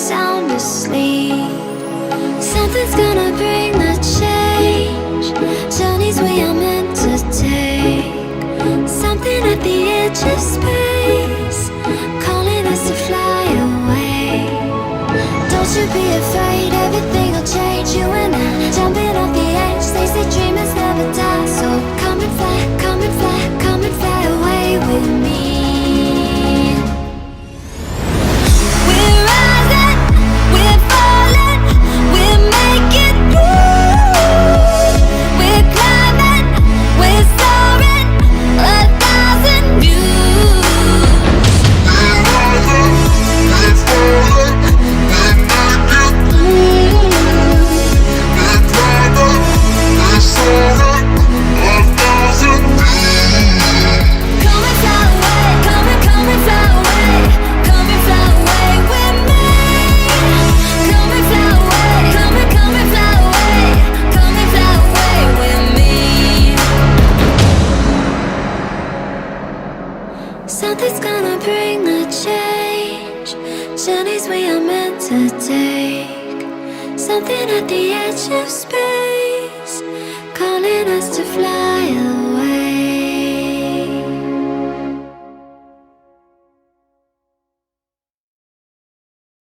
sound asleep. Something's gonna bring the change. Journeys we are meant to take. Something at the edge of space, calling us to fly away. Don't you be afraid, everything will change. You and I, jumping off the edge. They say dreamers never die. So come and fly, come and fly, come and fly away with me. We're rising, we're falling, we're making through. We're climbing, we're soaring, 1,000 views. We're rising, we're falling, we're making through. We're climbing, we're soaring, 1,000 views. Come and fly away, come and fly away, come and fly away with me. Come and fly away, come and fly away, come and fly away with me. Something's gonna bring the change. Journeys we are meant to take. Something at the edge of space, calling us to fly